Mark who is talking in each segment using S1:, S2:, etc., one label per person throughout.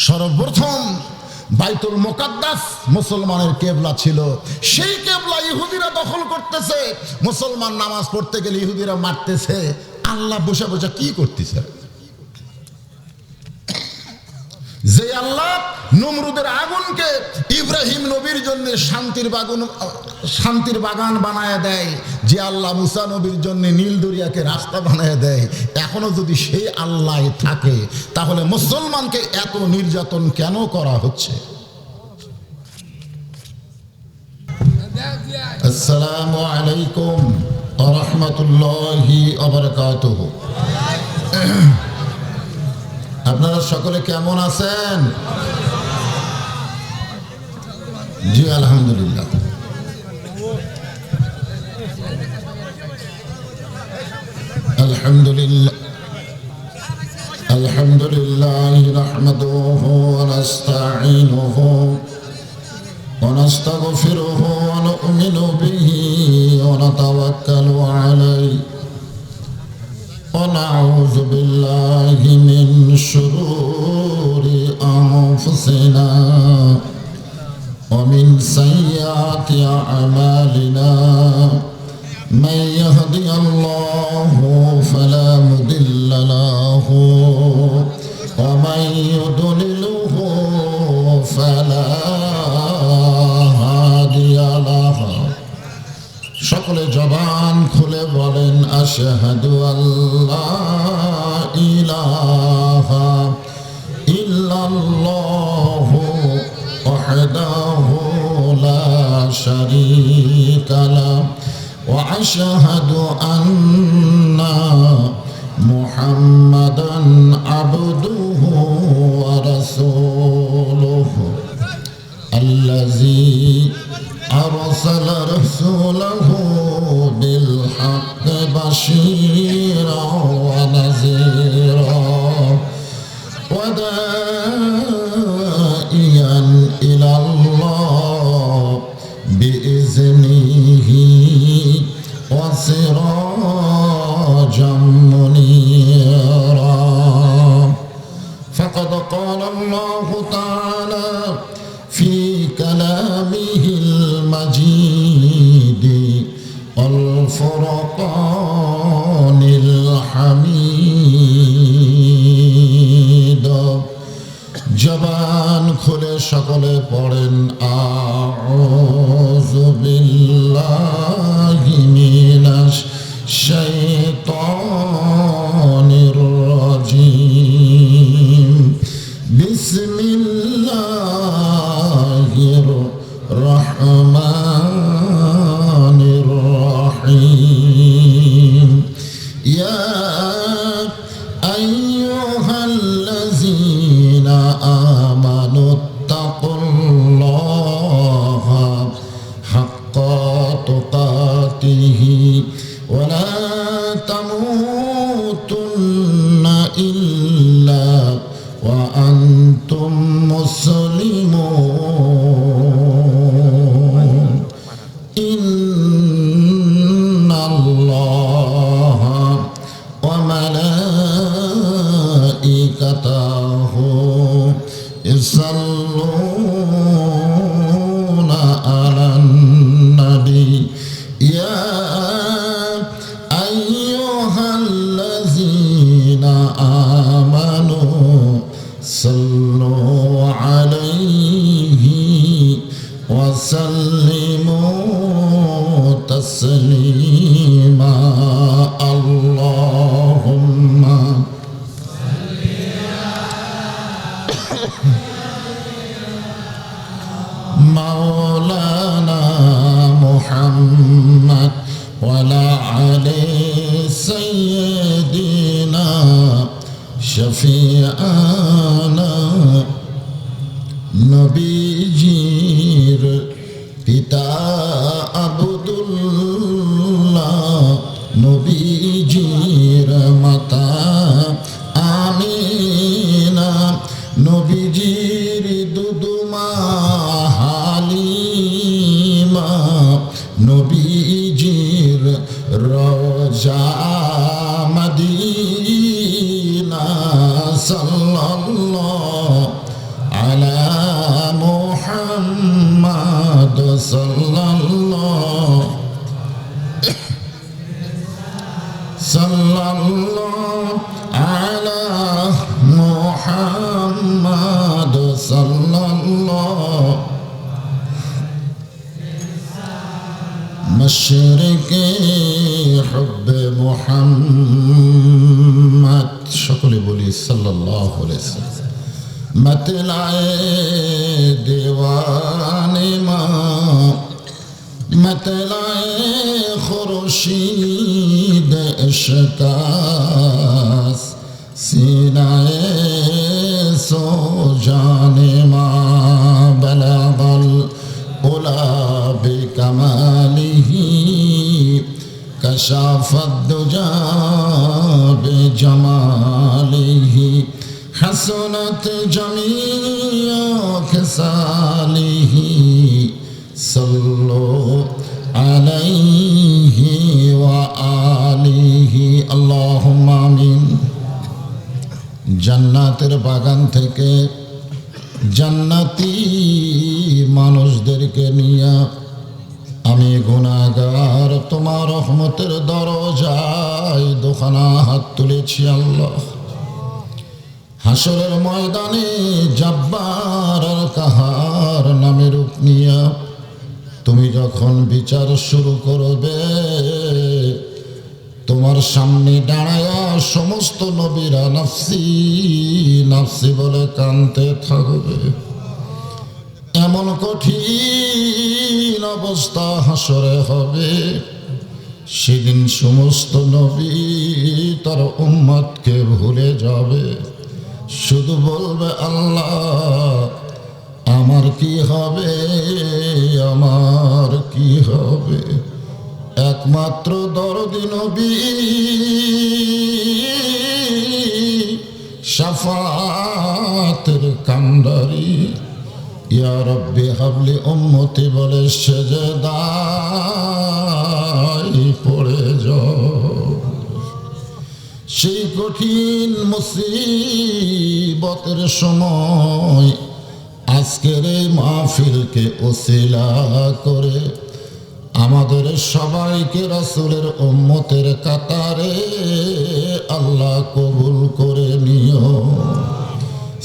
S1: সর্বপ্রথম বাইতুল মুকাদ্দাস মুসলমানের কেবলা ছিল, সেই কেবলা ইহুদিরা দখল করতেছে। মুসলমান নামাজ পড়তে গেলে ইহুদিরা মারতেছে। আল্লাহ বসে বসে কি করতেছে? যে আল্লাহ নমরুদের আগুনকে ইব্রাহিম নবীর জন্য শান্তির বাগান বানায় দেয়, যে আল্লাহ মুসা নবীর জন্য নীল দরিয়াকে রাস্তা বানায় দেয়, এখনো যদি সেই আল্লাহ থাকে, তাহলে মুসলমানকে এত নির্যাতন কেন করা হচ্ছে? আসসালামু আলাইকুম ওয়া রাহমাতুল্লাহি ওয়া বারাকাতুহু। আপনারা সকলে কেমন আছেন? জি আলহামদুলিল্লাহ। আলহামদুলিল্লাহ আলহামদুলিল্লাহ নাহমাদুহু ওয়া নাস্তাঈনুহু ওয়া নাস্তাগফিরুহু ওয়া নু'মিনু বিহি ওয়া নাতাওয়াক্কালু আলাইহি ونعوذ بالله من شرور أنفسنا ومن سيئات أعمالنا من يهدي الله فلا مضل له ومن يضلله فلا هادي له। সকলে জবান খুলে বলেন আশহাদু আল্লা ইলাহা ইল্লাল্লাহু ওয়াহদাহু লা শারীকা লাহু ওয়া আশহাদু আন্না মুহাম্মাদান আবদুহু ওয়া রাসূলুহু আল্লাযী أرسل رسوله بالحق بشيرا ونذيرا وداعيا إلى الله بإذنه وسراجا منيرا فقد قال الله تعالى في كلامه المجيد والفرقان الحميد। জবান খুলে সকলে পড়েন আউযু বিল্লাহি মিনাশ শাইতানির রাজীম বিসমিল্লাহির রহমানির রহিম। ইয়া আইয়ুহাল্লাযীনা আমানুত্তাকুল্লাহা হাক্কা তুকাতিহি ওয়া লা তামুতুন্না ইল্লা ওয়া আনতুম মুসলিমুন। ইন্নাল্লাহা ওয়া মালাইকাতাহু ইউসাল্লুনা আলান নবী ইয়া আইয়ুহাল্লাযীনা আমানু সাল্লু আলাইহি ওয়া সাল্লিমু তাসলিমা। আল্লাহুম্মা মাওলানা মুহাম্মদ ওয়া লা আলি সাইয়্যিদিনা শফিআনা। নবীজির পিতা আব্দুল্লাহ, নবীজির মাতা আমিনা, নবীজির দুদুমা হালিমা, নবীজির রওজা মদিনা সাল্লাল্লাহু मशरिक़े हुब्बे मुहम्मद সকলে বলি সাল্লাল্লাহু আলাইহি ওয়াসাল্লাম मतलाए दीवाने माँ मतलाए खुर्शीद इश्क़ास सीनाए सो जाने माँ बलगल उला बिकमालिही कशाफत दुजा बिजमालिही हसनत जमीअ खिसालिही सल्लो अलैहि व आलिहि अल्लाहुम्मा आमीन। জান্নাতের বাগান থেকে জান্নাতি মানুষদেরকে নিয়ে আমি গুনাহগার তোমার রহমতের দরজায় দোখানা হাত তুলেছি আল্লাহ। হাসরের ময়দানে জব্বার আর কাহার নামের রূপ নিয়া তুমি যখন বিচার শুরু করবে তোমার সামনে দাঁড়ায়া সমস্ত নবীরা নাফসি নাফসি বলে কাঁদতে থাকবে। এমন কঠিন অবস্থা হাসরে হবে, সেদিন সমস্ত নবী তার উম্মতকে ভুলে যাবে, শুধু বলবে আল্লাহ আমার কি হবে, আমার কি হবে। একমাত্র দরদি নবী শাফাতের কান্ডারি ইয়া রব্বি হাবলি উম্মতি বলে সেজদায় পড়ে যাও। সেই কঠিন মুসিবতের সময় আজকের এই মাহফিলকে ওসিলা করে আমাদের সবাইকে রাসূলের উম্মতের কাতারে আল্লাহ কবুল করে নিও।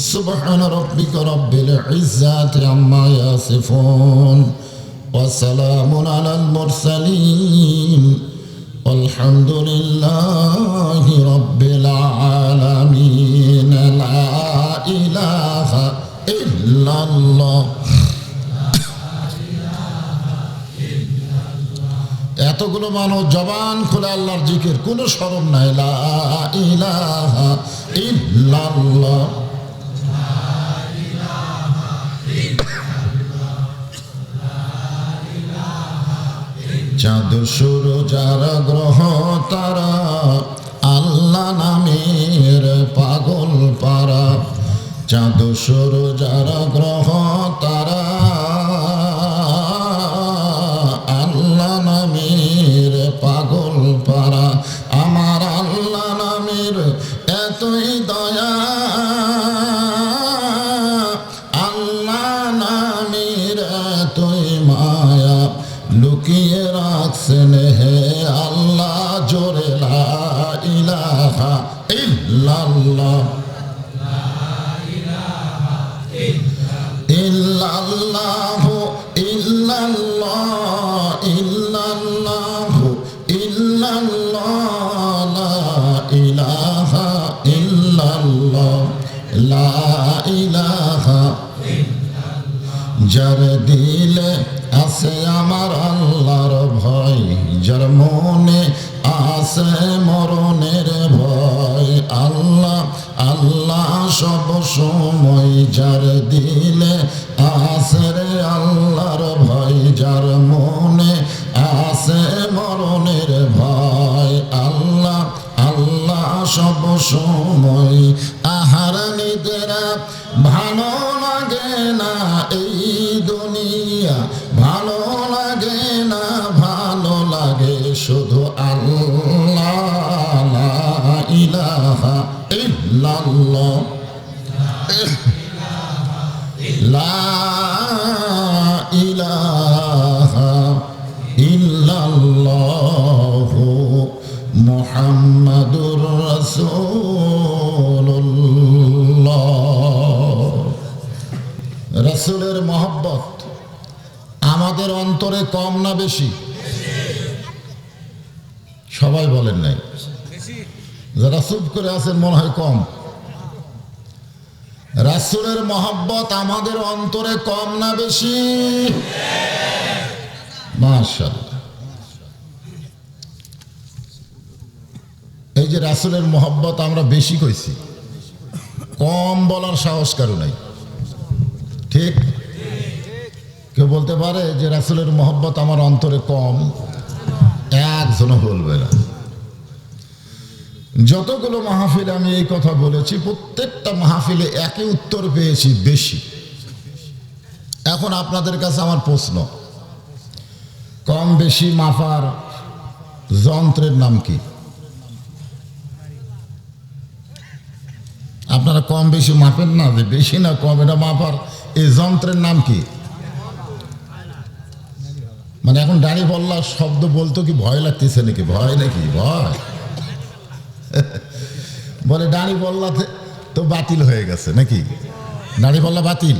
S1: সুবহান রাব্বিকা রাব্বিল ইজ্জাতি আম্মা ইয়াসিফুন ওয়া সালামুন আলাল মুরসালিন আলহামদুলিল্লাহি রাব্বিল আলামিন। লা ইলাহা ইল্লাল্লাহ। এতগুলো মানুষ জবান খুলে আল্লাহর জিকির, কোনো শরম নাই। লা ইলাহা ইল্লাল্লাহ। চাঁদ সূরজ আর গ্রহ তারা আল্লাহ নামের পাগল পারা। চাঁদ সূরজ আর গ্রহ তারা আল্লাহ নামের পাগল পারা। আমার আল্লাহ নামের এতই দয়া, আল্লাহ নামের এতই মায়া, লুকিয়ে রাখছেন হে আল্লাহ জোরে লা ইলাহা ইল্লাল্লাহ। ইল্লাল্লাহু ইল্লাল্লাহ ইল্লাল্লাহু ইল্লাল্লাহ লা ইলাহা ইল্লাল্লাহ লা ইলাহা। যার দিলে আছে আমার আল্লাহর ভয়, যার মনে আছে মরণের ভয়, আল্লাহ আল্লাহ সব সময়। যার দিলে আছে রে আল্লাহর ভয়, যার মনে আছে মরণের ভয়, আল্লাহ আল্লাহ সব সময়। আহার নিদেরা ভালো লাগে না এই দুনিয়া, ভালো লাগে না, ভালো লাগে শুধু আল্লাহ। লা ইলাহা ইল্লাল্লাহ লা ইলাহা ইল্লাল্লাহু মুহাম্মাদুর রাসূলুল্লাহ। রাসূলের মহব্বত আমাদের অন্তরে কম না বেশি? সবাই বলেন নাই, যারা চুপ করে আছেন মনে হয় কম। রাসূলের মহব্বত আমাদের অন্তরে কম না বেশি? মাশাআল্লাহ। এই যে রাসূলের মহব্বত আমরা বেশি কইছি, কম বলার সাহস কারো নাই। ঠিক? কেউ বলতে পারে যে রাসূলের মহব্বত আমার অন্তরে কম? একজনও বলবে না। যতগুলো মাহফিলে আমি এই কথা বলেছি, প্রত্যেকটা মাহফিলে একই উত্তর পেয়েছি, বেশি। এখন আপনাদের কাছে আমার প্রশ্ন, কম বেশি মাপার যন্ত্রের নাম কি? আপনারা কম বেশি মাপেন না, যে বেশি না কম, এটা মাপার এই যন্ত্রের নাম কি? মানে এখন দাড়ি বল্লা শব্দ বলতো কি ভয় লাগতেছে নাকি? ভয় নাকি? ভয়। বলে দাড়ি বল্লাতে তো বাতিল হয়ে গেছে নাকি? দাড়ি বল্লা বাতিল।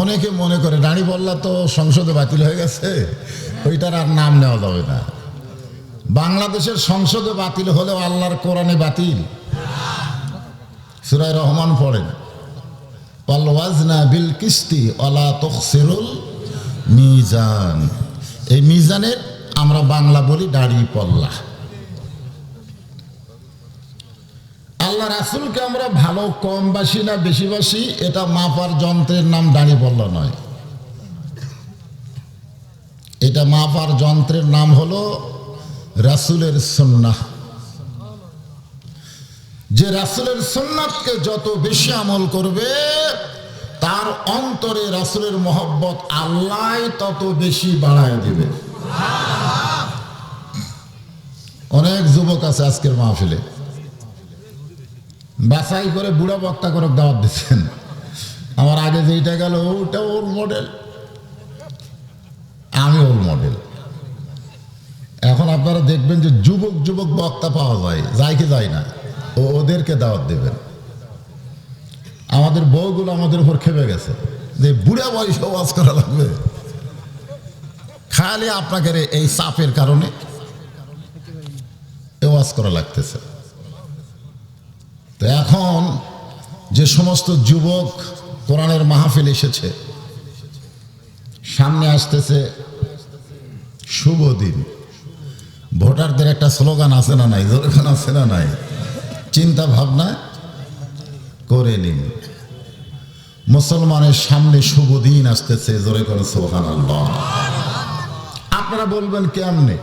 S1: অনেকে মনে করে দাড়ি বল্লা তো সংসদে বাতিল হয়ে গেছে, ওইটার আর নাম নেওয়া যাবে না। বাংলাদেশের সংসদে বাতিল হলেও আল্লাহর কোরআনে বাতিল। সূরা রহমান পড়েন, ওয়াল ওয়াজনা বিল কিসতি ওয়ালা তুখসিরুল মিজান। এই মিজানের আমরা বাংলা বলি দাড়ি পল্লা। আল্লাহ রাসূলকে আমরা ভালো কম বাসি না বেশি বাসি, এটা মাপার যন্ত্রের নাম দাড়ি পল্লা নয়। এটা মাপার যন্ত্রের নাম হলো রাসূলের সুন্নাহ। যে রাসূলের সুন্নাতকে যত বেশি আমল করবে, তার অন্তরে রাসূলের মহব্বত আল্লাহ তত বেশি বাড়ায় দিবে। অনেক যুবক আছে আজকের মাহফিলে, বাছাই করে বুড়া বক্তা করে দাওয়াত দিচ্ছেন। আমার আগে যেইটা গেল ওটা ওর মডেল, আমি ওর মডেল। এখন আপনারা দেখবেন যে যুবক যুবক বক্তা পাওয়া যায় কি যায় না, ওদেরকে দাওয়াত দেবেন। আমাদের বউগুলো আমাদের উপর খেপে গেছে যে বুড়া বয়সে ওয়াজ করা লাগবে, খালি আপনাকে এই চাপের কারণে ওয়াজ করা লাগতেছে। তো এখন যে সমস্ত যুবক কোরআনের মাহফিল এসেছে, সামনে আসতেছে শুভ দিন। ভোটারদের একটা স্লোগান আছে না নাই? জোরখান আছে না নাই? চিন্তা ভাবনা করে নিন, মুসলমানের সামনে শুভ দিন আসতেছে। জোরে করে সুবহানাল্লাহ। আপনারা বলবেন কেমনে?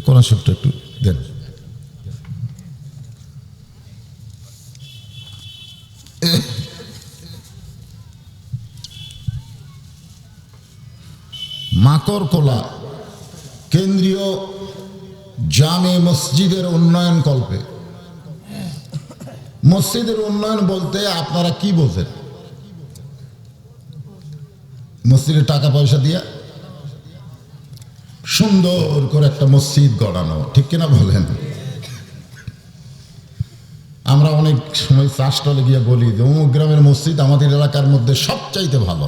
S1: কোরআন শরীফটা একটু দেন। মাকড়কোলা কেন্দ্রীয় জামে মসজিদের উন্নয়ন কল্পে। মসজিদের উন্নয়ন বলতে আপনারা কি বোঝেন? মসজিদে টাকা পয়সা দিয়া সুন্দর করে একটা মসজিদ গড়ানো, ঠিক কিনা বলেন? আমরা অনেক সময় চাষটলে গিয়ে বলি যে অমুক গ্রামের মসজিদ আমাদের এলাকার মধ্যে সবচাইতে ভালো।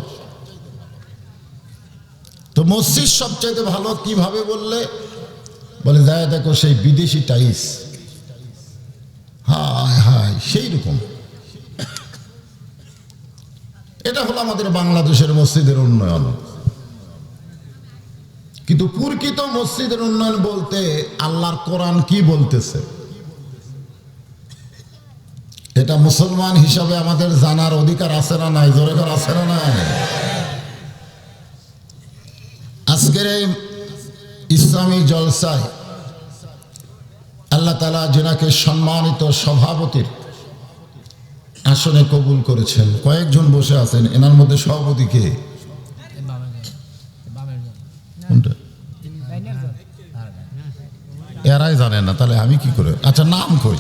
S1: তো মসজিদ সবচাইতে ভালো কিভাবে বললে বলে, যায় দেখো সেই বিদেশি টাইলস, হায় হায় সেই রকম। এটা হলো আমাদের বাংলাদেশের মসজিদের উন্নয়ন। কিন্তু প্রকৃত মসজিদের উন্নয়ন বলতে আল্লাহর কোরআন কি বলতেছে, এটা মুসলমান হিসাবে আমাদের জানার অধিকার আছে না নাই? জোরে করে আছে না নাই? আজকের এই ইসলামী জলসায় আল্লাহ তাআলা যেনাকে সম্মানিত সভাপতির আসনে কবুল করেছেন, কয়েকজন বসে আছেন, এনার মধ্যে সভাপতি কে? এরাই জানে না, তাহলে আমি কি করে? আচ্ছা নাম কই?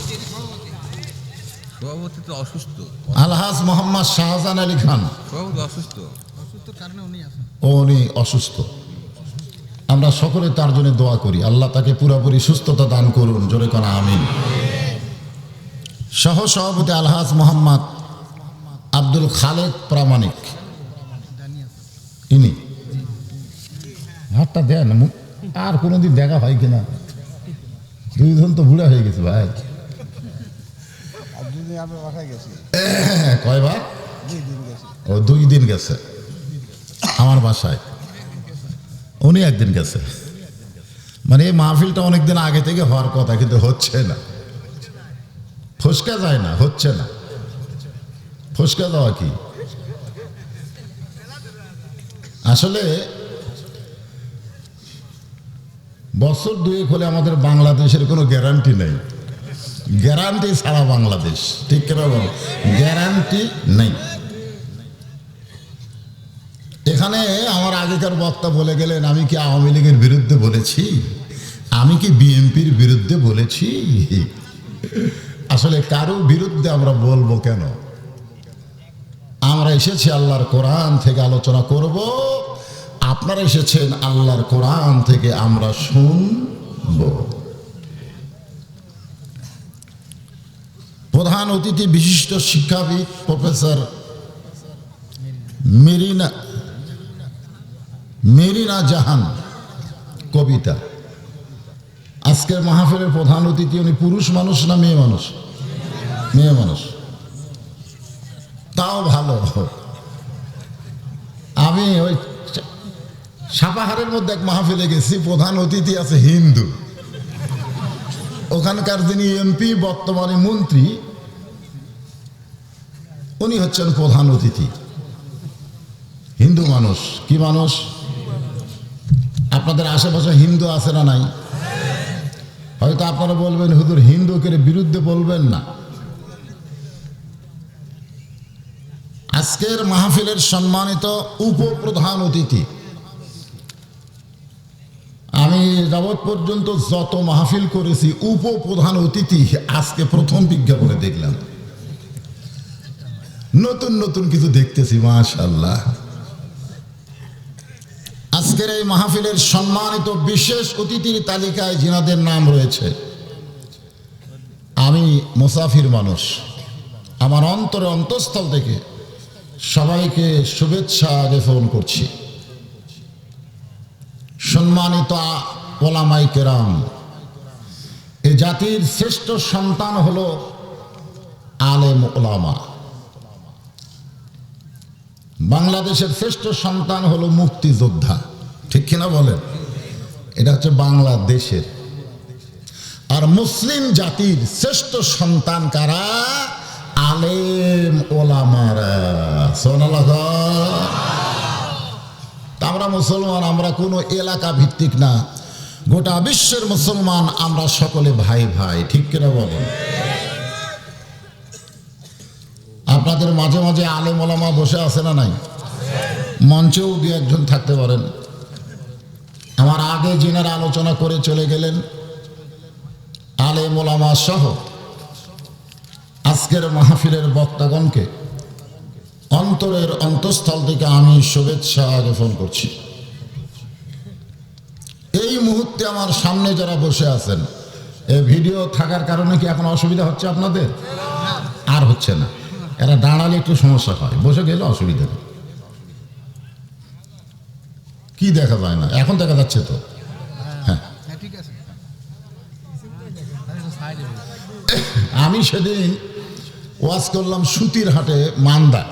S2: সভাপতি তো অসুস্থ।
S1: আলহাজ মোহাম্মদ শাহজাহান আলী খান।
S2: সভাপতি অসুস্থ,
S1: উনি অসুস্থ। আমরা সকলে তার জন্য দোয়া করি, আল্লাহ তাকে পুরোপুরি সুস্থতা দান করুন। জোরে কোন আমিন। সহ সভাপতি আলহাজ মোহাম্মদ আব্দুল খালেক প্রামাণিক, ইনি হাতটা দেন, আর কোনোদিন দেখা হয় কিনা? দুইজন তো বুড়া হয়ে গেছে ভাই। কয়বার? ও 2 দিন গেছে আমার বাসায়, উনি একদিন গেছে। মানে এই মাহফিলটা অনেকদিন আগে থেকে হওয়ার কথা, কিন্তু হচ্ছে না, ফসকা যায় না, হচ্ছে না। ফসকা দেওয়া কি আসলে? বছর 2 হলে আমাদের বাংলাদেশের কোনো গ্যারান্টি নেই, গ্যারান্টি ছাড়া বাংলাদেশ, ঠিক কেন বল? গ্যারান্টি নেই। এখানে আমার আগেকার বক্তা বলে গেলেন, আমি কি আওয়ামী লীগের বিরুদ্ধে বলেছি? আমি কি বিএনপির বিরুদ্ধে বলেছি? আসলে কারো বিরুদ্ধে আমরা বলবো কেন? আমরা এসেছি আল্লাহর কোরআন থেকে আলোচনা করব, আপনারা এসেছেন আল্লাহর কোরআন থেকে আমরা শুনব। প্রধান অতিথি বিশিষ্ট শিক্ষাবিদ প্রফেসর মেরিনা জাহান কবিতা। আজকের মাহফিলের প্রধান অতিথি উনি পুরুষ মানুষ না মেয়ে মানুষ? মেয়ে মানুষ, তাও ভালো। আমি ওই সাপাহারের মধ্যে এক মাহফিলে গেছি, প্রধান অতিথি আছে হিন্দু। ওখানকার যিনি এমপি, বর্তমানে মন্ত্রী, উনি হচ্ছেন প্রধান অতিথি, হিন্দু মানুষ। কি মানুষ? আপনাদের আশেপাশে হিন্দু আছে না নাই? হয়তো আপনারা বলবেন হুজুর হিন্দুকে বিরুদ্ধে বলবেন না। আজকের মাহফিলের সম্মানিত উপপ্রধান অতিথি, আমি যাবৎ পর্যন্ত যত মাহফিল করেছি উপপ্রধান অতিথি আজকে প্রথম বিজ্ঞাপনে দেখলাম। নতুন নতুন কিছু দেখতেছি, মাশাআল্লাহ। আজকের এই মাহফিলের সম্মানিত বিশেষ অতিথির তালিকায় যিনাদের নাম রয়েছে, আমি মুসাফির মানুষ, আমার অন্তরে অন্তঃস্থল থেকে সবাইকে শুভেচ্ছা জ্ঞাপন করছি। সম্মানিত ওলামায়ে কেরাম, এই জাতির শ্রেষ্ঠ সন্তান হলো আলেম ওলামা। বাংলাদেশের শ্রেষ্ঠ সন্তান হলো মুক্তিযোদ্ধা, ঠিক কিনা বলেন? এটা হচ্ছে বাংলাদেশের। আর মুসলিম জাতির শ্রেষ্ঠ সন্তান কারা? আলেম ওলামারা। সুবহানাল্লাহ। আমরা মুসলমান, আমরা কোনো এলাকা ভিত্তিক না, গোটা বিশ্বের মুসলমান আমরা সকলে ভাই ভাই, ঠিক কিনা বলেন? আপনাদের মাঝে মাঝে আলেম ওলামা বসে আছে না নাই? মঞ্চেও 2-1 থাকতে পারেন। আমার আগে যিনারা আলোচনা করে চলে গেলেন, আলেম ওলামা সহ আজকের মাহফিলের বক্তাগণকে অন্তরের অন্তঃস্থল থেকে আমি শুভেচ্ছা জ্ঞাপন করছি। এই মুহূর্তে আমার সামনে যারা বসে আছেন, এই ভিডিও থাকার কারণে কি এখন অসুবিধা হচ্ছে আপনাদের? আর হচ্ছে না। এরা দাঁড়ালে একটু সমস্যা হয়, বসে গেলে অসুবিধা নেই। কি দেখা যায় না? এখন দেখা যাচ্ছে তো। হ্যাঁ, আমি সেদিন ওয়াজ করলাম সুতির হাটে মান্দা,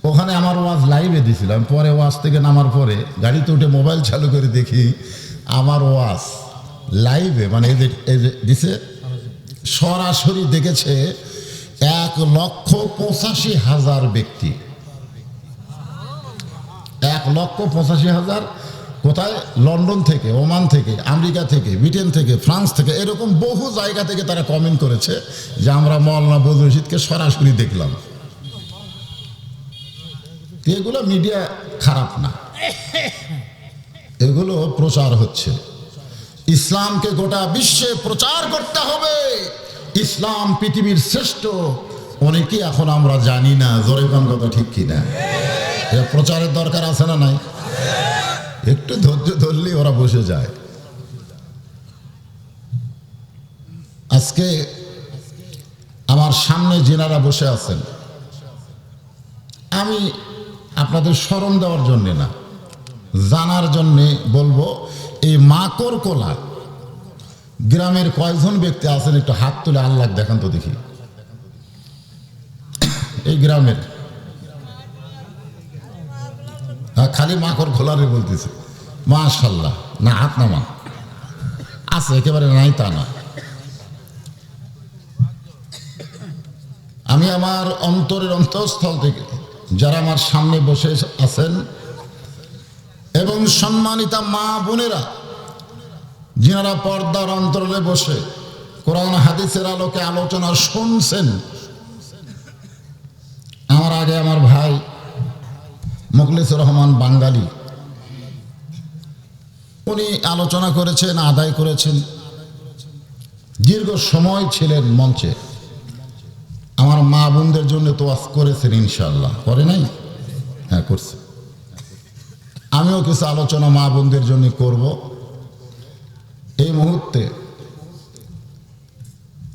S1: ওখানে আমার ওয়াজ লাইভে দিয়েছিলাম। পরে ওয়াজ থেকে নামার পরে গাড়িতে উঠে মোবাইল চালু করে দেখি আমার ওয়াজ লাইভে, মানে এই যে দিছে, সরাসরি দেখেছে 1,85,000 ব্যক্তি। 1,85,000 কোথায়? লন্ডন থেকে, ওমান থেকে, আমেরিকা থেকে, ব্রিটেন থেকে, ফ্রান্স থেকে, এরকম বহু জায়গা থেকে তারা কমেন্ট করেছে যে আমরা মওলানা বদরুল রশিদকে সরাসরি দেখলাম। এগুলো মিডিয়া খারাপ না, এগুলো প্রচার হচ্ছে। ইসলামকে গোটা বিশ্বে প্রচার করতে হবে। ইসলাম পৃথিবীর শ্রেষ্ঠ, অনেকেই এখন আমরা জানি না। জোরে কোন কথা, ঠিক কিনা? এটা প্রচারের দরকার আছে না নাই? একটু ধৈর্য ধরলেই ওরা বসে যায়। আজকে আমার সামনে যিনারা বসে আছেন, আমি আপনাদের স্মরণ দেওয়ার জন্যে না, জানার জন্যে বলবো। এই মাকড় কোলা গ্রামের কয়জন ব্যক্তি আছেন একটু হাত তুলে আল্লাহ দেখান তো দেখি। এই গ্রামের খালি মাকড় খোলারে বলতেছে মাশাল্লাহ, না হাত নামা আছে, একেবারে নাই তা না। আমি আমার অন্তরের অন্তঃস্থল থেকে যারা আমার সামনে বসে আছেন এবং সম্মানিতা মা বোনেরা যিনারা পর্দার অন্তরে বসে কোরআন হাদিসের আলোকে আলোচনা শুনছেন, আমার আগে আমার ভাই মুখলিসুর রহমান বাঙ্গালী উনি আলোচনা করেছেন, আদায় করেছেন, দীর্ঘ সময় ছিলেন মঞ্চে। আমার মা বোনদের জন্য তো ওয়াজ করেছেন, ইনশাআল্লাহ করে নাই? হ্যাঁ করছে। আমিও কিছু আলোচনা মা বোনদের জন্য করব। এই মুহূর্তে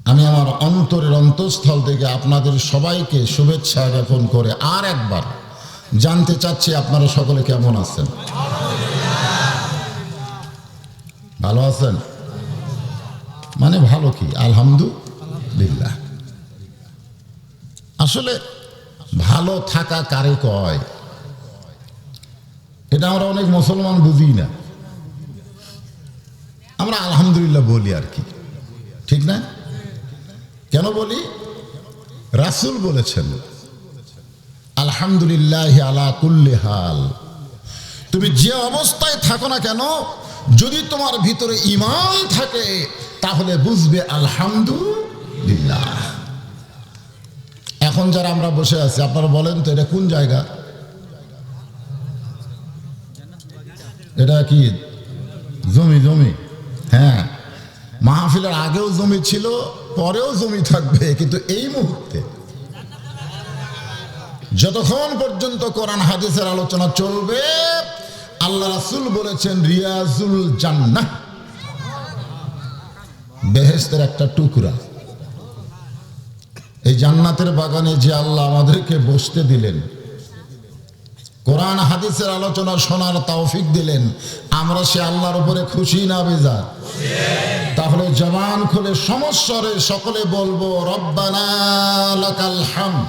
S1: আমি আমার অন্তরের অন্তঃস্থল থেকে আপনাদের সবাইকে শুভেচ্ছা জ্ঞাপন করে আর একবার জানতে চাচ্ছি আপনারা সকলে কেমন আছেন? ভালো আছেন? মানে ভালো কি আলহামদুলিল্লাহ। আসলে ভালো থাকা কারে কয় এটা আমরা অনেক মুসলমান বুঝি না। আমরা আলহামদুলিল্লাহ বলি আর কি, ঠিক না? কেন বলি? রাসূল বলেছেন আলহামদুলিল্লাহ আলা কুল্লি হাল। তুমি যে অবস্থায় থাকো না কেন, যদি তোমার ভিতরে ঈমান থাকে তাহলে বুঝবে আলহামদুলিল্লাহ। এখন যারা আমরা বসে আছি আপনারা বলেন তো এটা কোন জায়গা? এটা কি জমি? জমি, হ্যাঁ। মাহফিলের আগেও জমি ছিল, পরেও জমি থাকবে, কিন্তু এই মুহূর্তে যতক্ষণ পর্যন্ত কোরআন হাদিসের আলোচনা চলবে, আল্লাহ রাসূল বলেছেন রিয়াজুল জান্নাহ, বেহেশতের একটা টুকরা। এই জান্নাতের বাগানে যে আল্লাহ আমাদেরকে বসতে দিলেন, কোরআন হাদিসের আলোচনা শোনার তৌফিক দিলেন, আমরা সে আল্লাহর উপরে খুশি না বেজার? তাহলে জবান খুলে সমস্বরে সকলে বলবো রব্বানা লাকাল হামদ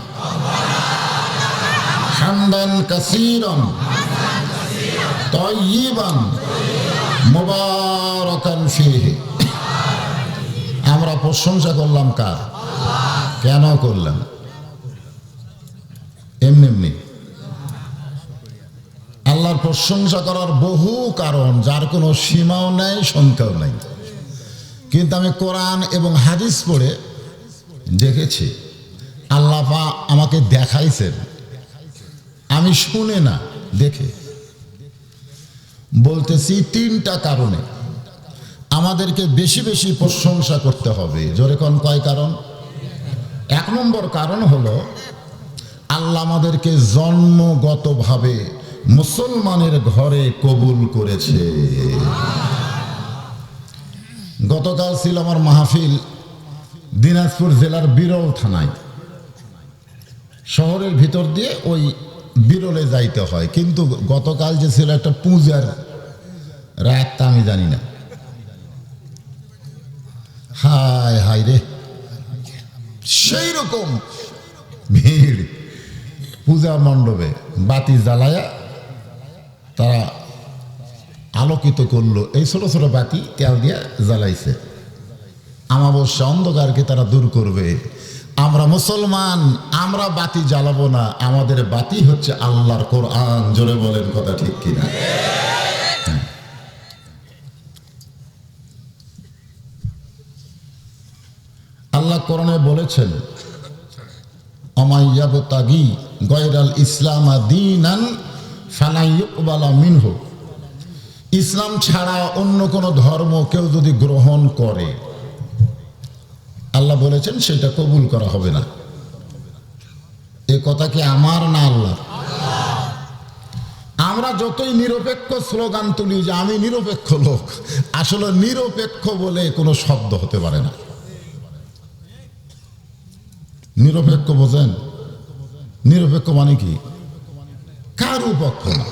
S1: হামদান কাসীরান তাইয়িবান মুবারাকান ফীহি। আমরা প্রশংসা করলাম কার? কেন করলাম? এমনি এমনি। আল্লাহর প্রশংসা করার বহু কারণ, যার কোনো সীমাও নাই, সংখ্যাও নাই। কিন্তু আমি কোরআন এবং হাদিস পড়ে দেখেছি, আল্লাহ পাক আমাকে দেখাইছেন, আমি শুনে না দেখে বলতেছি। তিনটা কারণে আমাদেরকে বেশি বেশি প্রশংসা করতে হবে। জোরে কোন কয় কারণ? এক নম্বর কারণ হলো আল্লাহ আমাদেরকে জন্মগতভাবে মুসলমানের ঘরে কবুল করেছে। গতকাল ছিল আমার মাহফিল দিনাজপুর জেলার বিরল থানায়। শহরের ভিতর দিয়ে ওই বিরলে যাইতে হয়, কিন্তু গতকাল যে ছিল একটা পূজার রাতটা আমি জানি না। হায় হায় রে, সেই রকম ভিড় পূজা মণ্ডপে, বাতি জ্বালায়া তারা আলোকিত করলো। এই ছোট ছোট বাতি তেল দিয়ে জ্বালাইছে। আমাবস্যা অন্ধকারকে তারা দূর করবে। আমরা মুসলমান, আমরা বাতি জ্বালাবো না, আমাদের বাতি হচ্ছে আল্লাহর কোরআন। জোরে বলেন কথা ঠিক কিনা? আল্লাহ কোরআনে বলেছেন অমাইয়াবতাগি গয়রাল ইসলাম দীনান ফালা ইউকবালা মিনহু। ইসলাম ছাড়া অন্য কোনো ধর্ম কেউ যদি গ্রহণ করে, আল্লাহ বলেছেন সেটা কবুল করা হবে না। এ কথা কি আমার না আল্লাহ? আমরা যতই নিরপেক্ষ স্লোগান তুলি যে আমি নিরপেক্ষ লোক, আসলে নিরপেক্ষ বলে কোনো শব্দ হতে পারে না। নিরপেক্ষ বোঝেন? নিরপেক্ষ মানে কি? কারো পক্ষ না,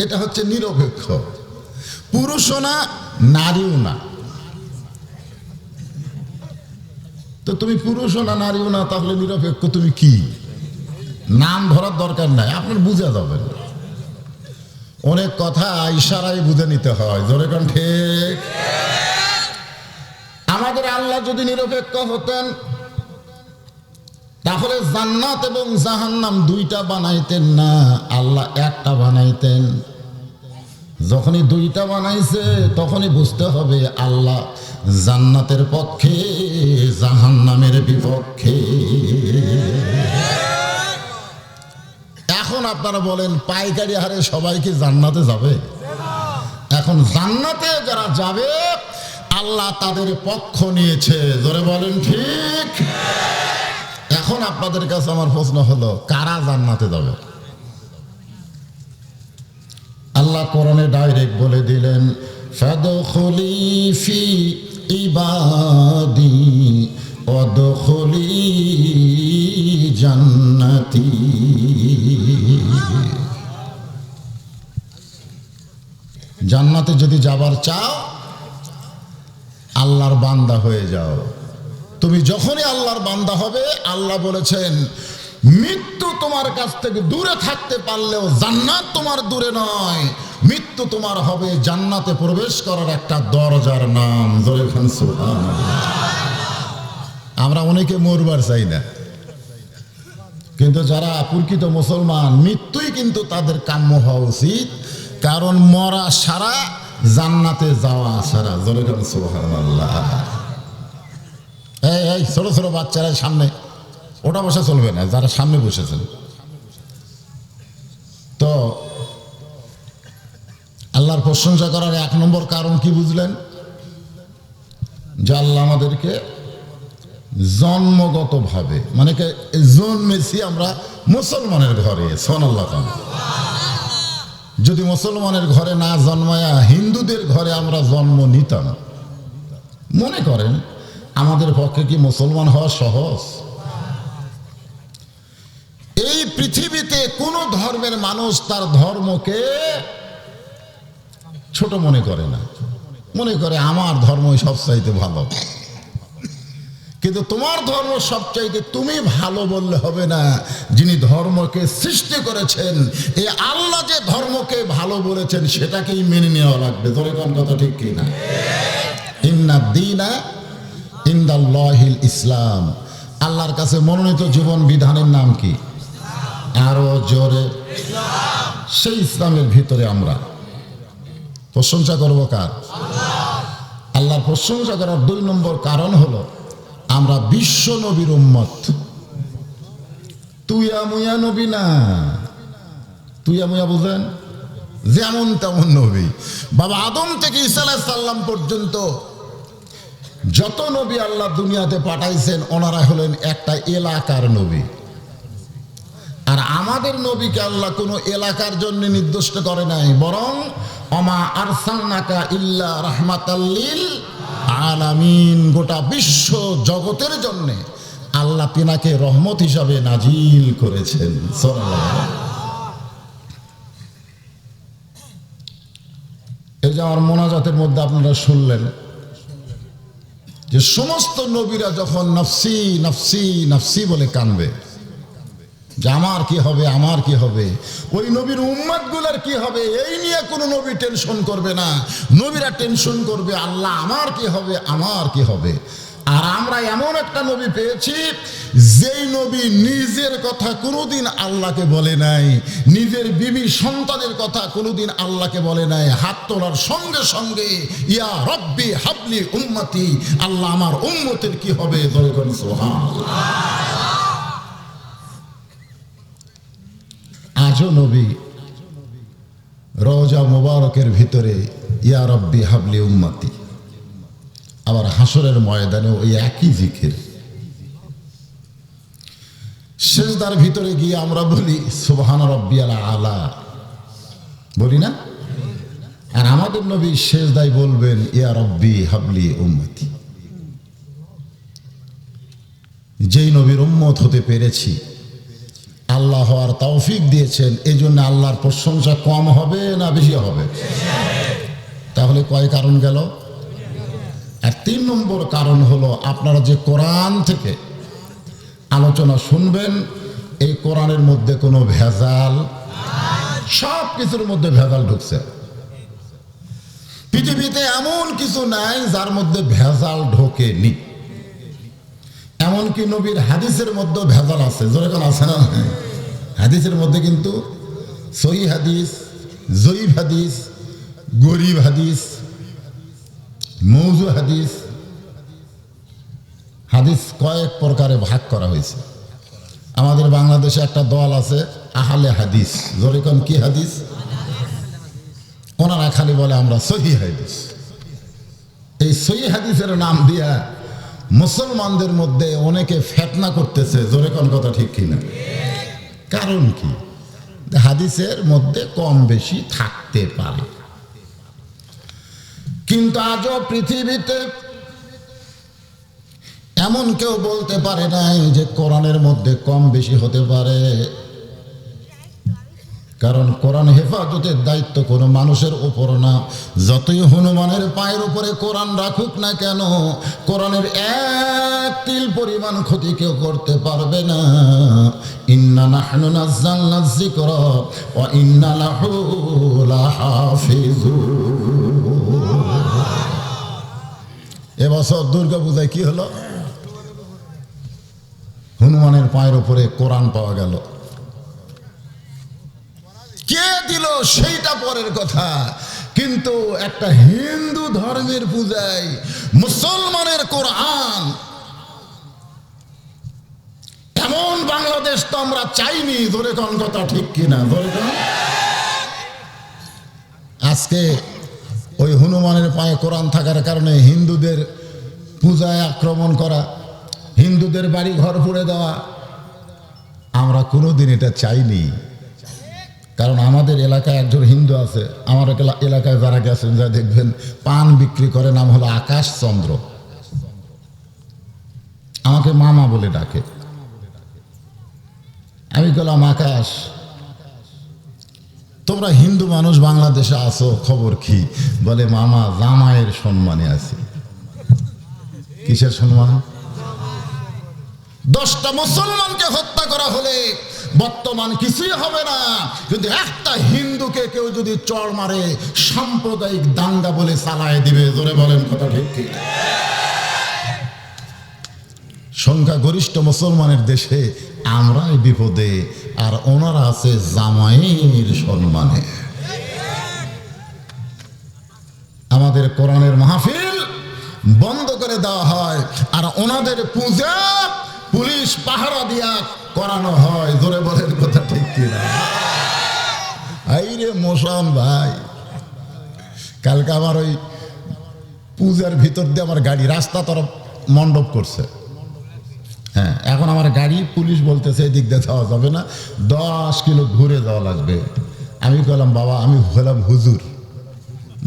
S1: এটা হচ্ছে নিরপেক্ষ, পুরুষও না নারীও না। তো তুমি পুরুষও না নারীও না, তাহলে নিরপেক্ষ তুমি কি? নাম ধরার দরকার নাই, আপনার বুঝে যাবেন। অনেক কথা ইশারায় বুঝে নিতে হয়, জোরে কোন ঠিক? আমাদের আল্লাহ যদি নিরপেক্ষ হতেন তাহলে জান্নাত এবং জাহান্নাম দুইটা বানাইতেন না, আল্লাহ একটা বানাইতেন। যখনই দুইটা বানাইছে তখনই বুঝতে হবে আল্লাহ জান্নাতের পক্ষে, জাহান্নামের বিপক্ষে। এখন আপনারা বলেন পাইকারি হারে সবাই কি জান্নাতে যাবে? এখন জান্নাতে যারা যাবে আল্লাহ তাদের পক্ষ নিয়েছে, জোরে বলেন ঠিক? এখন আপনাদের কাছে আমার প্রশ্ন হলো, কারা জান্নাতে যাবে? আল্লাহ কোরআনে ডাইরেক্ট বলে দিলেন, ফাদখুলি ফি ইবাদি ওয়াদখুলি জান্নাতি। জান্নাতে যদি যাবার চাও আল্লাহর বান্দা হয়ে যাও। তুমি যখনই আল্লাহর বান্দা হবে, আল্লাহ বলেছেন মৃত্যু তোমার কাছ থেকে দূরে থাকতে পারলেও জান্নাত তোমার দূরে নয়, মৃত্যু তোমার হবে জান্নাতে প্রবেশ করার একটা দরজার নাম। আমরা অনেকে মরবার চাই না, কিন্তু যারা প্রকৃত মুসলমান মৃত্যুই কিন্তু তাদের কাম্য হওয়া উচিত, কারণ মরা সারা জান্নাতে যাওয়া সারা। জোরে বলেন সুবহানাল্লাহ। এই ছোট ছোট বাচ্চারা সামনে ওটা বসা চলবে না, যারা সামনে বসেছেন। তো আল্লাহর প্রশংসা করার 1 নম্বর কারণ কি বুঝলেন? যে আল্লাহ আমাদেরকে জন্মগতভাবে, মানে জন্মেছি আমরা মুসলমানের ঘরে, সুবহানাল্লাহ। যদি মুসলমানের ঘরে না জন্মায়া হিন্দুদের ঘরে আমরা জন্ম নিতাম, মনে করেন আমাদের পক্ষে কি মুসলমান হওয়া সহজ? এই পৃথিবীতে কোন ধর্মের মানুষ তার ধর্মকে ছোট মনে করে না, মনে করে আমার ধর্মই সবচাইতে ভালো। কিন্তু তোমার ধর্ম সবচাইতে তুমি ভালো বললে হবে না, যিনি ধর্মকে সৃষ্টি করেছেন এই আল্লাহ যে ধর্মকে ভালো বলেছেন সেটাকেই মেনে নেওয়া লাগবে। ধরে কোন কথা ঠিক কি না? ইন্নাদ দীনা ইনদাল্লাহিল ইসলাম। আল্লাহর কাছে মনোনীত জীবন বিধানের নাম কি? আরো জোরে। সেই ইসলামের ভিতরে আমরা প্রশংসা করব কার? আল্লাহর প্রশংসা করার 2 নম্বর কারণ হলো আমরা বিশ্ব নবীর উম্মত। তুইয়া মুয়া নবী না, তুইয়া মুয়া বুঝেন, যেমন তেমন নবী। বাবা আদম থেকে ঈসা আলাইহিস সালাম পর্যন্ত যত নবী আল্লাহ দুনিয়াতে পাঠাইছেন ওনারা হলেন একটা এলাকার নবী। আর আমাদের নবীকে আল্লাহ কোনো এলাকার জন্য নির্দিষ্ট করে নাই, বরং ওমা আরসালনাকা ইল্লা রাহমাতাল লিল আলামিন, গোটা বিশ্ব জগতের জন্য আল্লাহ তিনাকে রহমত হিসাবে নাজিল করেছেন। সুবহানাল্লাহ। এই যে আমার মোনাজাতের মধ্যে আপনারা শুনলেন যে সমস্ত নবীরা যখন নফসি নফসি নফসি বলে কানবে যে আমার কি হবে, আমার কি হবে, ওই নবীর উম্মতগুলোর কি হবে, এই নিয়ে কোনো নবী টেনশন করবে না। নবীরা টেনশন করবে আল্লাহ আমার কি হবে, আমার কি হবে। আর আমরা এমন একটা নবী পেয়েছি যেই নবী নিজের কথা কোনোদিন আল্লাহকে বলে নাই, নিজের বিবি সন্তানের কথা কোনোদিন আল্লাহকে বলে নাই। হাত তোলার সঙ্গে সঙ্গে ইয়া রব্বি হাবলি উম্মতি, আল্লাহ আমার উম্মতের কি হবে, বলবেন সুবহানাল্লাহ। আজও নবী রওজা মুবারকের ভিতরে ইয়া রব্বি হাবলি উম্মতি, আবার হাসরের ময়দানে ওই একই জিকির। সিজদার ভিতরে গিয়ে আমরা বলি সুবহান রাব্বিয়াল আলা, বলি না? আর আমাদের নবী সিজদায় বলবেন ইয়া রব্বি হাবলি উম্মতি। যেই নবীর উম্মত হতে পেরেছি, আল্লাহ হওয়ার পড়ার তৌফিক দিয়েছেন, এই জন্য আল্লাহর প্রশংসা কম হবে না বেশি হবে? তাহলে কয় কারণ গেল? আর 3 নম্বর কারণ হলো, আপনারা যে কোরআন থেকে আলোচনা শুনবেন, এই কোরআনের মধ্যে কোনো ভেজাল, সব কিছুর মধ্যে ভেজাল ঢুকছে। পৃথিবীতে এমন কিছু নাই যার মধ্যে ভেজাল ঢোকেনি। এমনকি নবীর হাদিসের মধ্যে ভেজাল আছে, যেরকম আছে না? হাদিসের মধ্যে কিন্তু সহিহ হাদিস, জয়ীফ হাদিস, গরিব হাদিস, মৌজু হাদিস, হাদিস কয়েক প্রকারে ভাগ করা হয়েছে। আমাদের বাংলাদেশে একটা দল আছে আহলে হাদিস, যেরকম কি হাদিস, ওনারা খালি বলে আমরা সহিহ হাদিস। এই সহিহ হাদিসের নাম দিয়া মুসলমানদের মধ্যে অনেকে ফিতনা করতেছে, যেরকম কথা ঠিক কিনা? কারণ কি? হাদিসের মধ্যে কম বেশি থাকতে পারে, কিন্তু আজও পৃথিবীতে এমন কেউ বলতে পারে নাই যে কোরআনের মধ্যে কম বেশি হতে পারে। কারণ কোরআন হেফাজতের দায়িত্ব কোনো মানুষের উপর না। যতই হনুমানের পায়ের উপরে কোরআন রাখুক না কেন, কোরআনের এক তিল পরিমাণ ক্ষতি কেউ করতে পারবে না। ইন্না নাহনু নাযালনা যিকরা ওয়া ইন্না লাহু লাহাফিজুন। এবছর দুর্গা পূজায় কি হলো? হনুমানের পায়ের উপরে কোরআন পাওয়া গেল। কে দিল সেইটা পরের কথা, কিন্তু একটা হিন্দু ধর্মের পূজায় মুসলমানের কোরআন, এমন বাংলাদেশ তো আমরা চাইনি। ধরে কোন কথা ঠিক কিনা? ধরে আজকে ওই হনুমানের পায়ে কোরআন থাকার কারণে হিন্দুদের পূজায় আক্রমণ করা, হিন্দুদের বাড়ি ঘর পুড়ে দেওয়া, আমরা কোনোদিন এটা চাইনি। কারণ আমাদের এলাকায় একজন হিন্দু আছে, আমার এলাকায় যারা গেছেন যা দেখবেন পান বিক্রি করে, নাম হলো আকাশ চন্দ্র। আমাকে মামা বলে ডাকে। আমি বললাম, আকাশ, তোমরা হিন্দু মানুষ বাংলাদেশে আসো, খবর কি? বলে, মামা জামাইয়ের সম্মানে আছি। কিসের সম্মান? 10টা মুসলমানকে হত্যা করা হলে বর্তমান কিছুই হবে না, কিন্তু একটা হিন্দুকে কেউ যদি চড় মারে সাম্প্রদায়িক দাঙ্গা বলে চালায় দিবে। জোরে বলেন কথা ঠিক কি? সংখ্যাগরিষ্ঠ মুসলমানের দেশে আমরাই বিপদে, আর ওনারা আছে জামাইয়ের সম্মানে। আমাদের কোরআনের মাহফিল বন্ধ করে দেওয়া হয়, আর ওনাদের পূজা পুলিশ পাহারা দিয়া করানো হয়। জোরে বলেন কথা ঠিক কিনা? আইরে মোশান ভাই, কালকে আমার ওই পূজার ভিতর দিয়ে আমার গাড়ি রাস্তা তরফ মণ্ডপ করছে। হ্যাঁ, এখন আমার গাড়ি পুলিশ বলতেছে এদিক দিয়ে যাওয়া যাবে না, 10 কিলো ঘুরে যাওয়া লাগবে। আমি বললাম, বাবা আমি হলাম হুজুর,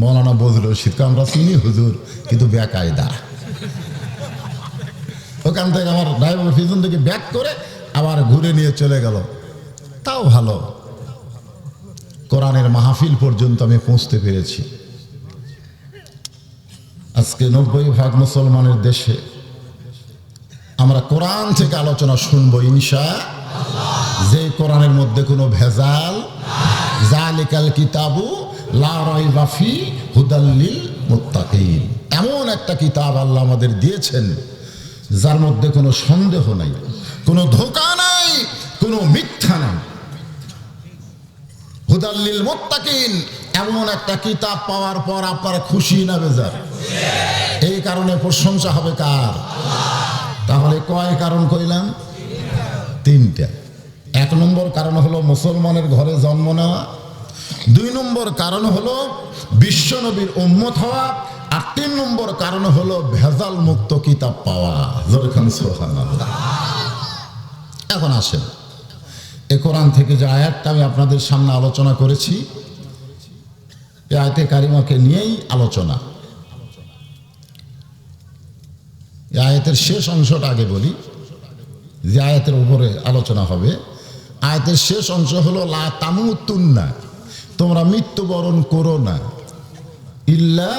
S1: মৌলানা বজলুর রশিদ, আমরা চিনি হুজুর, কিন্তু বেকায়দা। ওখান থেকে আমার ড্রাইভার পিছন থেকে ব্যাক করে আবার ঘুরে নিয়ে চলে গেল। তাও ভালো, কোরআনের মাহফিল পর্যন্ত আমি পৌঁছতে পেরেছি। আজকে 90% মুসলমানের দেশে আমরা কোরআন থেকে আলোচনা শুনবো ইনশাআল্লাহ, যে কোরআনের মধ্যে কোনো ভেজাল, যালিকাল কিতাবু লা রাইবা ফি হুদাল লিল মুত্তাকিন। এমন একটা কিতাব আল্লাহ আমাদের দিয়েছেন যার মধ্যে কোনো সন্দেহ নাই, কোনো ধোঁকা নাই, কোনো মিথ্যা নাই। হুদাল লিল মুত্তাকিন, এমন একটা কিতাব পাওয়ার পর আপনারা খুশি না বেজার? এই কারণে প্রশংসা হবে কার? তাহলে কয় কারণ কইলাম? 3টা। 1 নম্বর কারণ হলো মুসলমানের ঘরে জন্ম নেওয়া, 2 নম্বর কারণ হলো বিশ্বনবীর উম্মত হওয়া, আর 3 নম্বর কারণ হলো ভেজাল মুক্ত কিতাব পাওয়া। যেরকম সুবহানাল্লাহ। এখন আসেন, এই কোরআন থেকে যে আয়াতটা আমি আপনাদের সামনে আলোচনা করেছি, এই আয়াতে কারিমাকে নিয়েই আলোচনা। এই আয়াতের শেষ অংশটা আগে বলি, যে আয়াতের উপরে আলোচনা হবে। আয়াতের শেষ অংশ হলো লা তামুতুন্না, তোমরা মৃত্যুবরণ করো না, ইল্লা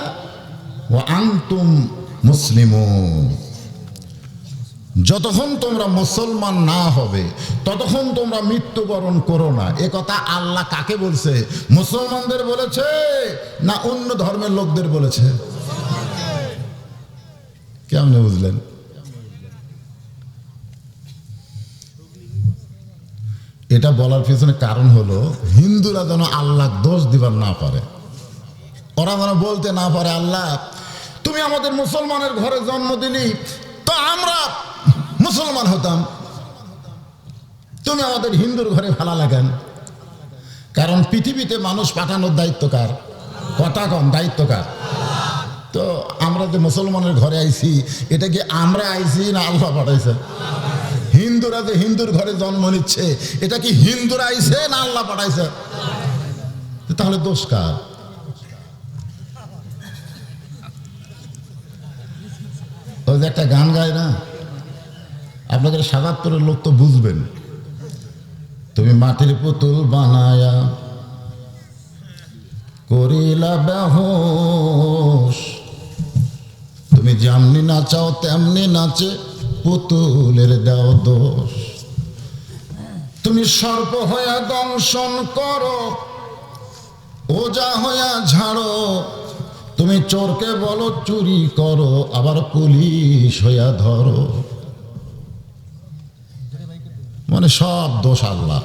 S1: ওয়া আনতুম মুসলিমুন, যতক্ষণ তোমরা মুসলমান না হবে ততক্ষণ তোমরা মৃত্যুবরণ করো না। এ কথা আল্লাহ কাকে বলছে? মুসলমানদের বলেছে না অন্য ধর্মের লোকদের বলেছে? কেমনে বুঝলেন? এটা বলার পিছনে কারণ হলো হিন্দুরা যেন আল্লাহ দোষ দিবার না পারে, ওরা যেন বলতে না পারে আল্লাহ তুমি আমাদের মুসলমানের ঘরে জন্ম দিলি তো আমরা মুসলমান হতাম, তুমি আমাদের হিন্দুর ঘরে ভালো লাগান। কারণ পৃথিবীতে মানুষ পাঠানোর দায়িত্ব কার? কথা কম, দায়িত্ব কার? তো আমরা যে মুসলমানের ঘরে আইছি, এটা কি আমরা আইছি না আল্লাহ পাঠাইছে? হিন্দুরা যে হিন্দুর ঘরে জন্ম নিচ্ছে, এটা কি হিন্দুরা আইছে না আল্লাহ পাঠাইছে? তাহলে দোষ কার? ওই যে একটা গান গায় না, আপনাদের ৭৭-এর লোক তো বুঝবেন, তুমি মাটির পুতুল বানায়া করিলা বেহুশ, তুমি যেমনি নাচাও তেমনি নাচে পুতুলের দাও দোষ, তুমি সর্প হইয়া দংশন করো, ওজা হইয়া ঝাড়ো, তুমি চোরকে বলো চুরি করো, আবার পুলিশ হইয়া ধরো। মানে সব দোষ আল্লাহ,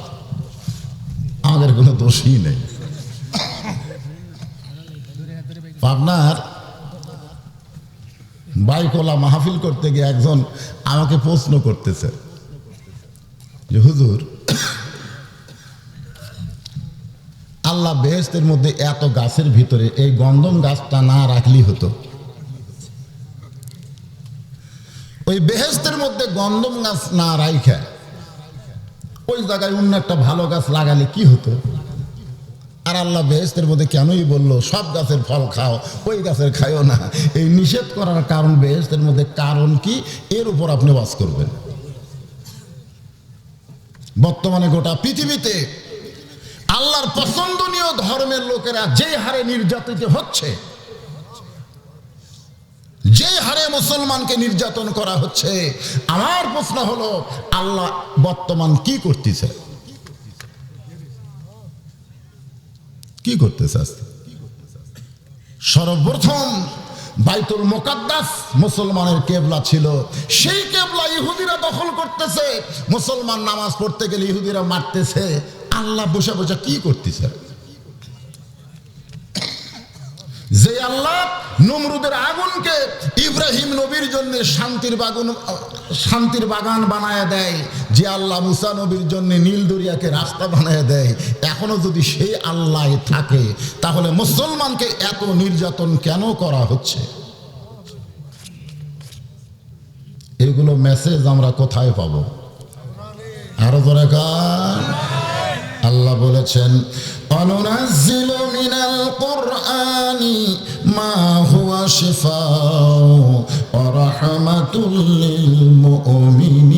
S1: আমাদের কোনো দোষই নেই। আপনার বাইকোলা মাহফিল করতে গিয়ে একজন আমাকে প্রশ্ন করতেছে যে হুজুর, আল্লাহ বেহেশতের মধ্যে এত গাছের ভিতরে এই গন্ধম গাছটা না রাখলেই হতো, ওই বেহেশতের মধ্যে গন্ধম গাছ না রাখা ওই জায়গায় অন্য একটা ভালো গাছ লাগালে কি হতো? আর আল্লাহ বেহেশতের মধ্যে কেনই বললো সব গাছের ফল খাও, ওই গাছের খাইও না? এই নিষেধ করার কারণ বেহেশতের মধ্যে কারণ কি, এর উপর আপনি ওয়াজ করবেন। বর্তমানে গোটা পৃথিবীতে আল্লাহর পছন্দনীয় ধর্মের লোকেরা যে হারে নির্যাতিত হচ্ছে, যে হারে মুসলমানকে নির্যাতন করা হচ্ছে, আমার প্রশ্ন হলো আল্লাহ বর্তমান কি করতেছে? কি করতেছে? সর্বপ্রথম বাইতুল মুকাদ্দাস মুসলমানের কেবলা ছিল, সেই কেবলা ইহুদিরা দখল করতেছে। মুসলমান নামাজ পড়তে গেলে ইহুদিরা মারতেছে। আল্লাহ বসে বসে কি করতেছে? যে আল্লাহ নমরুদের আগুনকে ইব্রাহিম নবীর জন্য শান্তির বাগান বানায় দেয়, যে আল্লাহ মুসা নবীর জন্য নীল দরিয়াকে রাস্তা বানায় দেয়, এখনো যদি সেই আল্লাহ থাকে, তাহলে মুসলমানকে এত নির্যাতন কেন করা হচ্ছে? এগুলো মেসেজ আমরা কোথায় পাবো? আরো ধরে গান আল্লাহ বলেছেন, অনুনাজ্জিলু মিনাল কুরআনি মা হুয়া শিফাউ ওয়া রাহমাতুল লিল মুমিনিন।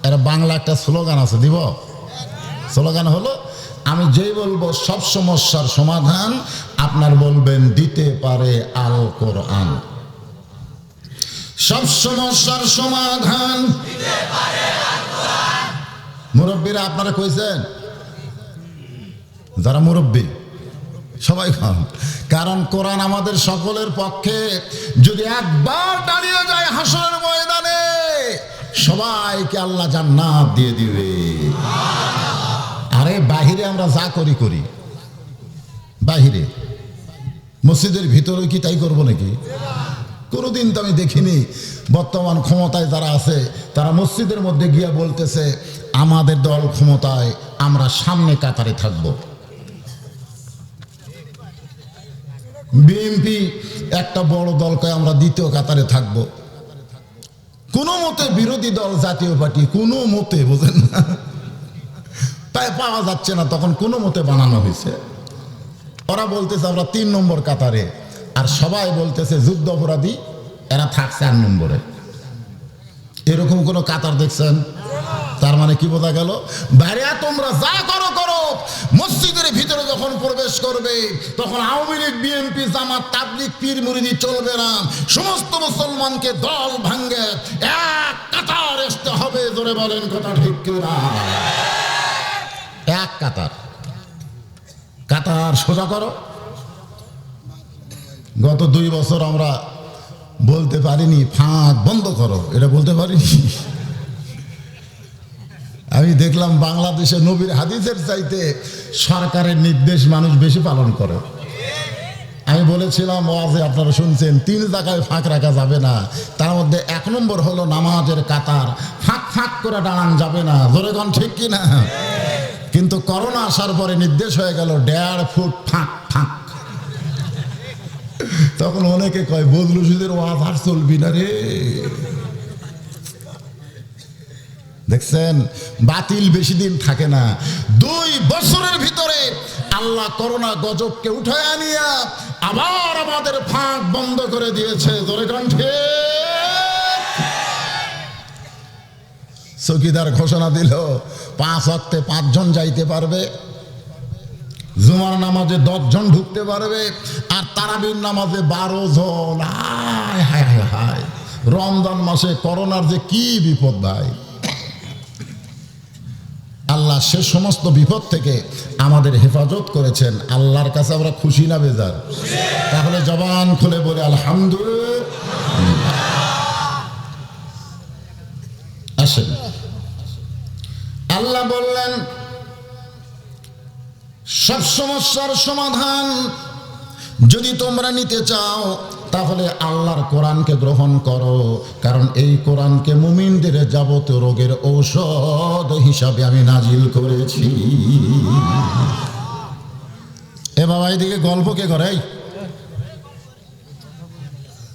S1: এর বাংলা একটা স্লোগান আছে, দিব? স্লোগান হলো, আমি যেই বলবো সব সমস্যার সমাধান আপনার বলবেন দিতে পারে আল কোরআন। সব সমস্যার সমাধান দিতে পারে আল কোরআন। মুরব্বীরা আপনারা কইছেন? যারা মুরব্বী সবাই খান, কারণ কোরআন আমাদের সকলের পক্ষে যদি একবার দাঁড়িয়ে যায় হাসরের ময়দানে, সবাইকে আল্লাহ জান্নাত দিয়ে দিবে। আরে বাহিরে আমরা যা করি করি, বাহিরে, মসজিদের ভিতরে কি তাই করবো নাকি? কোনোদিন তো আমি দেখিনি বর্তমান ক্ষমতায় যারা আছে তারা মসজিদের মধ্যে গিয়ে বলতেছে আমাদের দল ক্ষমতায়, আমরা সামনে কাতারে থাকব। বিএনপি একটা বড় দলকে আমরা দ্বিতীয় কাতারে থাকব। কোনো মতে বিরোধী দল জাতীয় পার্টি কোনো মতে, বোঝেন না, তাই পাওয়া যাচ্ছে না, তখন কোনো মতে বানানো হয়েছে। ওরা বলতেছে আমরা ৩ নম্বর কাতারে, আর সবাই বলতেছে যুদ্ধ অপরাধী এরা থাকছে ৮ নম্বরে। এরকম কোনো কাতার দেখছেন? তার মানে কি বোঝা গেল? বাইরে তোমরা যা করো করো, মসজিদের ভিতরে যখন প্রবেশ করবে তখন আওয়ামী লীগ, বিএনপি, জামাত, তাবলীগ, পীর মুরিদি চলবে না। সমস্ত মুসলমানকে দল ভাঙ্গে এক কাতার আসতে হবে। জোরে বলেন কথা ঠিক কিনা? এক কাতার, কাতার সোজা করো। গত 2 বছর আমরা বলতে পারিনি ফাঁক বন্ধ করো, এটা বলতে পারিনি। আমি দেখলাম বাংলাদেশে নবীর হাদিসের চাইতে সরকারের নির্দেশ মানুষ বেশি পালন করে। আমি বলেছিলাম ওয়াজে, আপনারা শুনছেন, 3 জায়গায় ফাঁক রাখা যাবে না। তার মধ্যে 1 নম্বর হলো নামাজের কাতার। ফাঁক ফাঁক করে দাঁড়ান যাবে না। জোরে কোন ঠিক কিনা? কিন্তু করোনা আসার পরে নির্দেশ হয়ে গেল 1.5 ফুট ফাঁক ফাঁক। তখন অনেকে কয় বদলু সুদের ওয়াজ আর চলবি না রে। দেখছেন, বাতিল বেশি দিন থাকে না। 2 বছরের ভিতরে আল্লাহ করোনা গজবকে উঠায় আনিয়া আবার আমাদের ফাঁক বন্ধ করে দিয়েছে। জোরে কণ্ঠে চৌকিদার ঘোষণা দিল 5 ওয়াক্তে 5 জন যাইতে পারবে, জুমার নামাজে 10 জন ঢুকতে পারবে, আর তারাবির নামাজে 12 জন। হায় হায় হায় হায়, রমজান মাসে করোনার যে কি বিপদ ভাই! আল্লাহ সে সমস্ত বিপদ থেকে আমাদের হেফাজত করেছেন। আল্লাহর কাছে আমরা খুশি না বেজার? তাহলে জবান খুলে বলে আলহামদুলিল্লাহ। আসেন, আল্লাহ বললেন সব সমস্যার সমাধান যদি তোমরা নিতে চাও তাহলে আল্লাহর কোরআনকে গ্রহণ করো, কারণ এই কোরআনকে মুমিনদের যাবতীয় রোগের ঔষধ হিসাবে আমি নাজিল করেছি। এ বাবা, এদিকে গল্প কে করে?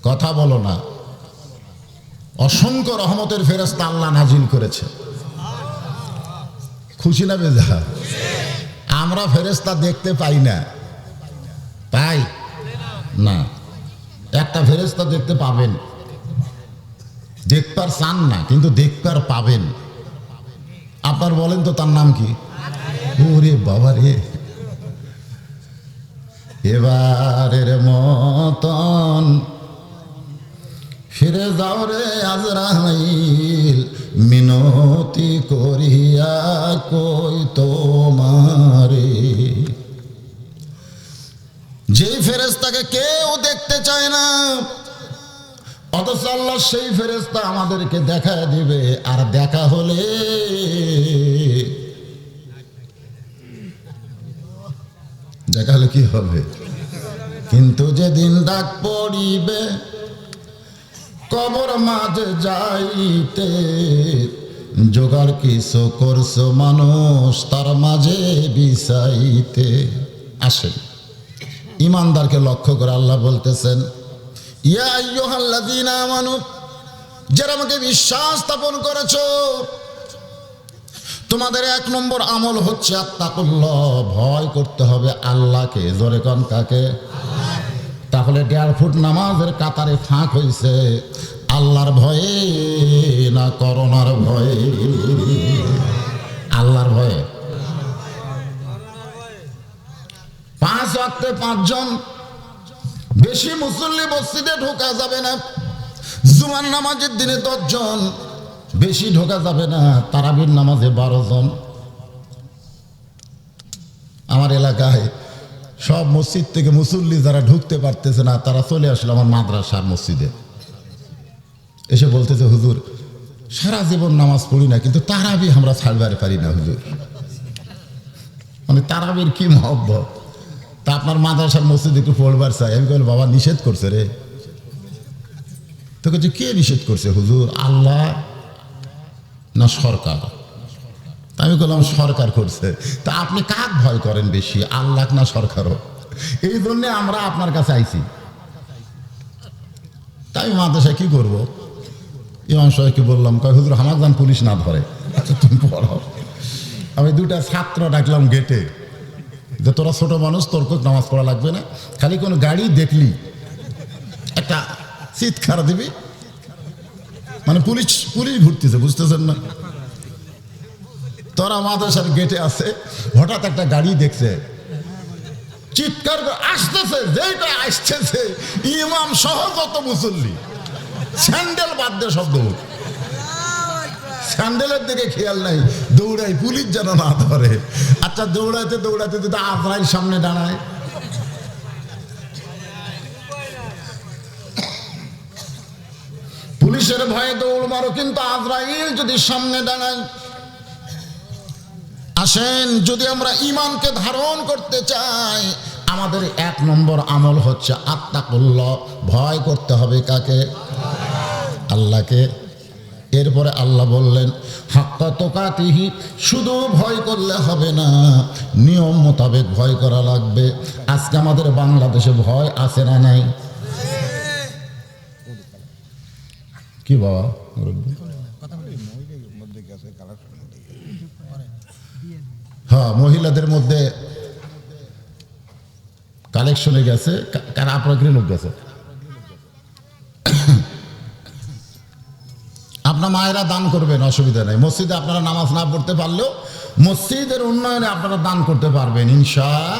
S1: কথা বলো না। অসংখ্য রহমতের ফেরেশতা আল্লাহ নাজিল করেছে। খুশি না বেজা? আমরা ফেরেশতা দেখতে পাই না, পাই না। একটা ফেরেশতা দেখতে পাবেন, দেখবার চান না কিন্তু দেখবার পাবেন। আপনার বলেন তো তার নাম কি? ওরে বাবা রে, এবারের মতন ফিরে যাও রে আজরাইল, মিনতি করিয়া কই তোমারে। যেই ফেরেশতাকে কেউ দেখতে চায় না, অথচ আল্লাহ সেই ফেরেশতা আমাদেরকে দেখা দিবে। আর দেখা হলে কি হবে? কিন্তু যেদিন ডাক পড়িবে কবর মাঝে যাইতে, জোগাড় কিছু করছো মানুষ তার মাঝে বিছাইতে। আসেন, ইমানদারকে লক্ষ্য করে আল্লাহ বলতেছেন, ইয়া আইয়ুহাল্লাযীনা আমানু, যারা আমাকে বিশ্বাস স্থাপন করেছো, তোমাদের 1 নম্বর আমল হচ্ছে আত্তাকুল্লাহ, ভয় করতে হবে আল্লাহকে। জোরে কোন কাকে? তাহলে 1.5 ফুট নামাজের কাতারে ফাঁক হইছে আল্লাহর ভয়ে না করোনার ভয়ে? আল্লাহর ভয়ে। 5 ওয়াক্তে 5 জন, বেশি মুসল্লি মসজিদে ঢোকা যাবে না। জুমার নামাজের দিনে 10 জন, বেশি ঢোকা যাবে না। তারাবির নামাজে 12 জন। আমার এলাকায় সব মসজিদ থেকে মুসল্লি যারা ঢুকতে পারতেছে না তারা চলে আসলো আমার মাদ্রাসার মসজিদে, এসে বলতেছে, হুজুর সারা জীবন নামাজ পড়ি না কিন্তু তারাবি আমরা ছাড়বার পারি না হুজুর। মানে তারাবির কি মহব্বত, তা আপনার মাদ্রাসার মসজিদে একটু পড়বার চাই। আমি বলি, বাবা নিষেধ করছে রে। তো বলছে, কে নিষেধ করছে হুজুর, আল্লাহ না সরকার? আমি বললাম, সরকার করছে। তা আপনি কাক ভয় করেন বেশি, আল্লাহ না সরকারও? এই জন্যে আমরা আপনার কাছে আইছি। তাই মাদ্রাসায় কি করবো? ইমাম সাহেবকে বললাম, কয় হুজুর আমার যান পুলিশ না ধরে। আচ্ছা তুমি পড়াও। আমি 2টা ছাত্র ডাকলাম গেটে, যে তোরা ছোট মানুষ, তোর কোথাও নামাজ পড়া লাগবে না, খালি কোনো গাড়ি দেখলি একটা চিৎকার দিবি, মানে পুলিশ পুলিশ ঘুরতেছে, বুঝতেছেন না? তোরা মাদ্রাসার গেটে আছে, হঠাৎ একটা গাড়ি দেখছে, চিৎকার করে আসতেছে, যেটা আসতেছে ইমাম সহ যত মুসল্লি স্যান্ডেল বাদ দিয়ে শব্দ, স্যান্ডেলের দিকে খেয়াল নাই, দৌড়াই পুলিশ যেন না ধরে। আচ্ছা, দৌড়াইতে দৌড়াইতে যদি আজরাইল সামনে দাঁড়ায়, পুলিশের ভয়ে দৌড় মারো, কিন্তু আজরাইল যদি সামনে দাঁড়ায়। আসেন, যদি আমরা ঈমানকে ধারণ করতে চাই, আমাদের 1 নম্বর আমল হচ্ছে আত্তাকুল্লাহ, ভয় করতে হবে কাকে? আল্লাহকে। এরপরে আল্লাহ বললেন হাক্কা তুকাতিহি, শুধু ভয় করলে হবে না, নিয়ম মোতাবেক ভয় করা লাগবে। আজকে আমাদের বাংলাদেশে ভয় আছে না নাই? কি বাবা? হ্যাঁ, মহিলাদের মধ্যে কালেকশনে গেছে, কারা আপনার লোক গেছে। আপনার মায়েরা দান করবেন, অসুবিধা নেই। মসজিদে আপনারা নামাজ না পড়তে পারলেও মসজিদের উন্নয়নে আপনারা দান করতে পারবেন ইনশাআল্লাহ।